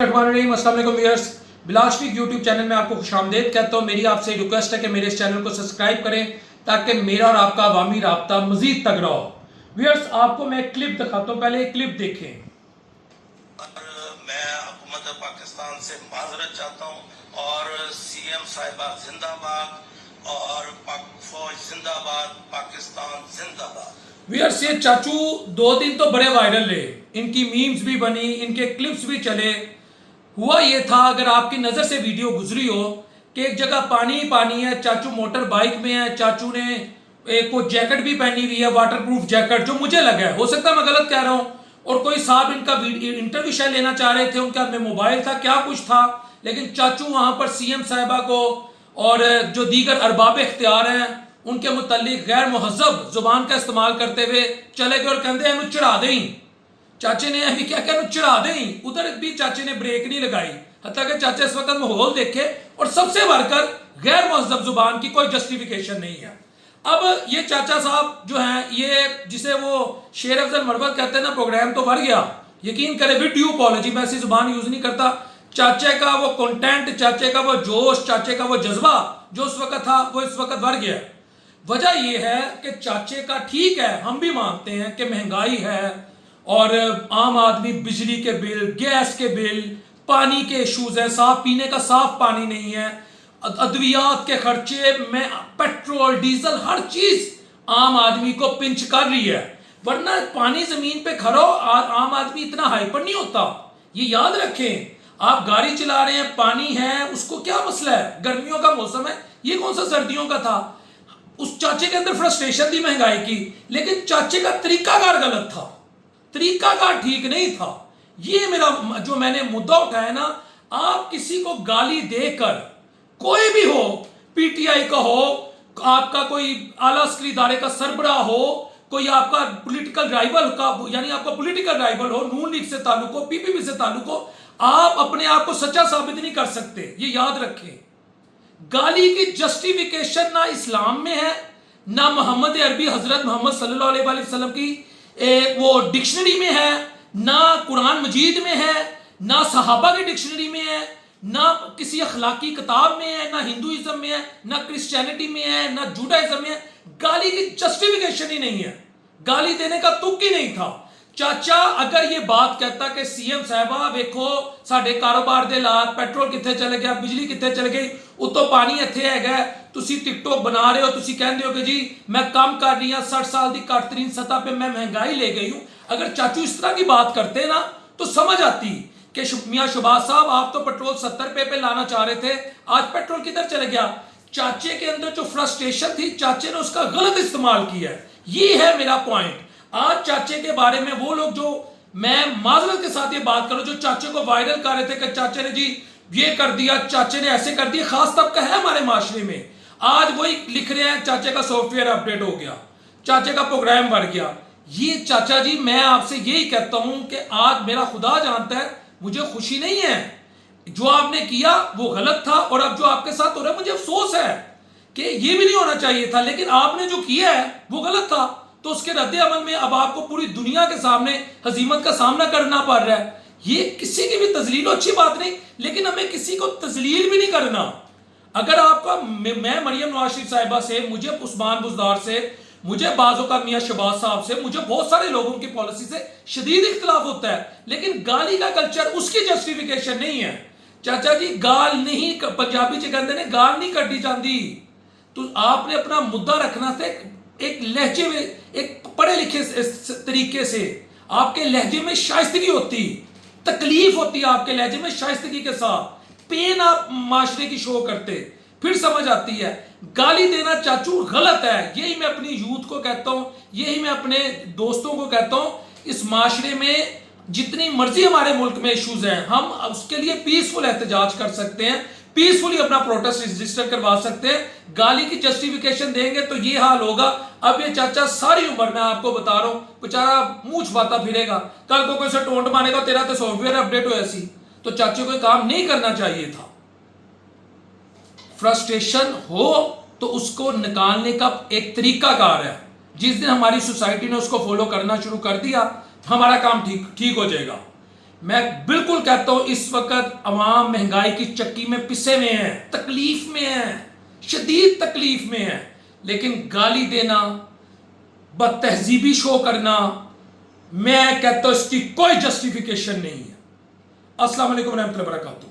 अस्सलाम वालेकुम viewers, Bilal Shafiq YouTube channel में आपको खुशामदीद कहता हूँ। मेरी आपसे रिक्वेस्ट है कि मेरे इस चैनल को सब्सक्राइब करें ताकि मेरा और आपका अवामी राब्ता मजीद तगड़ा हो। व्यूअर्स, आपको मैं एक क्लिप दिखाता हूँ, पहले एक क्लिप देखें। मैं हुकूमत पाकिस्तान से माजरत चाहता हूँ और सीएम साहिबा जिंदाबाद और पाक फौज जिंदाबाद, पाकिस्तान जिंदाबाद। व्यूअर्स, ये चाचू 2 दिन तो बड़े वायरल रहे, इनकी मीम्स भी बनी, इनके क्लिप्स भी चले। हुआ ये था, अगर आपकी नज़र से वीडियो गुजरी हो कि एक जगह पानी ही पानी है, चाचू मोटर बाइक में है, चाचू ने एक वो जैकेट भी पहनी हुई है, वाटर प्रूफ जैकेट, जो मुझे लगा है, हो सकता है मैं गलत कह रहा हूँ, और कोई साहब इनका इंटरव्यू शायद लेना चाह रहे थे, उनके हाथ में मोबाइल था, क्या कुछ था, लेकिन चाचू वहाँ पर सीएम साहिबा को और जो दीगर अरबाब इख्तियार हैं उनके मुतल्लिक गैर मुहज़्ज़ब जुबान का इस्तेमाल करते हुए चले गए और कहते हैं चढ़ा दें। चाचे ने अभी क्या क्या चढ़ा दें, उधर भी चाचे ने ब्रेक नहीं लगाई, हत्ता कि चाचे इस वक्त माहौल देखे और सबसे बढ़कर गैर मुहज़्ज़ब जुबान की कोई जस्टिफिकेशन नहीं है। अब ये चाचा साहब जो हैं, ये जिसे वो शेर अफजल मरवत कहते हैं ना, प्रोग्राम तो बढ़ गया, यकीन करें विद ड्यू अपॉलॉजी, मैं ऐसी जुबान यूज नहीं करता। चाचे का वो कंटेंट, चाचे का वो जोश, चाचे का वो जज्बा जो उस वक्त था वो इस वक्त बढ़ गया। वजह यह है कि चाचे का, ठीक है हम भी मानते हैं कि महंगाई है और आम आदमी बिजली के बिल, गैस के बिल, पानी के इशूज हैं, साफ पीने का साफ पानी नहीं है, अद्वियात के खर्चे में पेट्रोल डीजल हर चीज आम आदमी को पिंच कर रही है। वरना पानी जमीन पे खड़ा आम आदमी इतना हाइपर नहीं होता, ये याद रखें। आप गाड़ी चला रहे हैं, पानी है, उसको क्या मसला है, गर्मियों का मौसम है, ये कौन सा सर्दियों का था। उस चाचे के अंदर फ्रस्ट्रेशन थी महंगाई की, लेकिन चाचे का तरीकाकार गलत था, तरीकाकार ठीक नहीं था। ये मेरा जो मैंने मुद्दा उठाया ना, आप किसी को गाली देकर, कोई भी हो, पीटीआई का हो, आपका कोई आला अस्करी इदारे का सरबराह हो, कोई आपका पॉलिटिकल राइवल का, यानी आपका पॉलिटिकल राइवल हो, नून लीग से ताल्लुक हो, पीपीपी से ताल्लुक हो, आप अपने आप को सच्चा साबित नहीं कर सकते, ये याद रखें। गाली की जस्टिफिकेशन ना इस्लाम में है, ना मोहम्मद अरबी हजरत मोहम्मद सल्लल्लाहु अलैहि वसल्लम की वो डिक्शनरी में है, ना कुरान मजीद में है, ना सहाबा की डिक्शनरी में है, ना किसी अखलाकी किताब में है, ना हिंदुइज्म में है, ना क्रिश्चियनिटी में है, ना जुडाइज्म में है। गाली की जस्टिफिकेशन ही नहीं है, गाली देने का तुक ही नहीं था। चाचा अगर ये बात कहता कि सीएम साहबा वेखो साडे कारोबार दे हालात, पेट्रोल कितने चले गया, बिजली कितने चले गई, उतो पानी इत्थे हैगा, तुसी टिकटॉक बना रहे हो, तुसी कहते हो कि जी मैं काम कर रही हूं, 60 साल की घटतरीन सतह पे मैं महंगाई ले गई हूं। अगर चाचू इस तरह की बात करते ना तो समझ आती कि मियां शहबाज साहब आप तो पेट्रोल 70 रुपए पे लाना चाह रहे थे, आज पेट्रोल किधर चले गया। चाचे के अंदर जो फ्रस्ट्रेशन थी, चाचे ने उसका गलत इस्तेमाल किया है, ये है मेरा पॉइंट। आज चाचे के बारे में वो लोग, जो मैं माजरत के साथ ये बात करूं, जो चाचे को वायरल कर रहे थे कि चाचे ने जी ये कर दिया, चाचे ने ऐसे कर दिया, खास तबका है हमारे माशरे में, आज वही लिख रहे हैं चाचे का सॉफ्टवेयर अपडेट हो गया, चाचे का प्रोग्राम बढ़ गया। ये चाचा जी, मैं आपसे यही कहता हूं कि आज मेरा खुदा जानता है मुझे खुशी नहीं है, जो आपने किया वो गलत था, और अब जो आपके साथ हो रहा है मुझे अफसोस है कि ये भी नहीं होना चाहिए था, लेकिन आपने जो किया है वो गलत था, तो उसके रद्दे अमल में अब आपको पूरी दुनिया के सामने हजीमत का सामना करना पड़ रहा है। ये किसी की भी तजलील अच्छी बात नहीं, लेकिन हमें किसी को तजलील भी नहीं करना। अगर आपका, मैं मरियम नवाज शरीफ साहिबा से, मुझे उस्मान बुजदार से, मुझे बाजों का मियां शहबाज साहब से, मुझे बहुत सारे लोगों की पॉलिसी से शदीद इख्तलाफ होता है, लेकिन गाली का कल्चर उसकी जस्टिफिकेशन नहीं है। चाचा जी गाल नहीं, पंजाबी च कहते ने गाल नहीं कटी जाती, तो आपने अपना मुद्दा रखना था एक लहजे में, एक पढ़े लिखे तरीके से। आपके लहजे में शाइस्तगी होती, तकलीफ होती है आपके लहजे में, शाइस्तगी के साथ पेन आप माशरे की शो करते, फिर समझ आती है। गाली देना चाचू गलत है, यही मैं अपनी यूथ को कहता हूं, यही मैं अपने दोस्तों को कहता हूं। इस माशरे में जितनी मर्जी हमारे मुल्क में इश्यूज हैं, हम उसके लिए पीसफुल एहतजाज कर सकते हैं, पीसफुली अपना प्रोटेस्ट रजिस्टर करवा सकते हैं। गाली की जस्टिफिकेशन देंगे तो ये हाल होगा। अब ये चाचा सारी उम्र, मैं आपको बता रहा हूं, बेचारा मुंह छुपाता फिरेगा, कल को कोई से टोंट मानेगा तेरा तो सॉफ्टवेयर अपडेट हो ऐसी, तो चाचे को काम नहीं करना चाहिए था। फ्रस्ट्रेशन हो तो उसको निकालने का एक तरीका कार है, जिस दिन हमारी सोसाइटी ने उसको फॉलो करना शुरू कर दिया, हमारा काम ठीक हो जाएगा। میں بالکل کہتا ہوں اس وقت عوام مہنگائی کی چکی میں پسے ہوئے ہیں، تکلیف میں ہیں، شدید تکلیف میں ہیں، لیکن گالی دینا، بد تہذیبی شو کرنا، میں کہتا ہوں اس کی کوئی جسٹیفیکیشن نہیں ہے۔ السلام علیکم ورحمۃ اللہ وبرکاتہ۔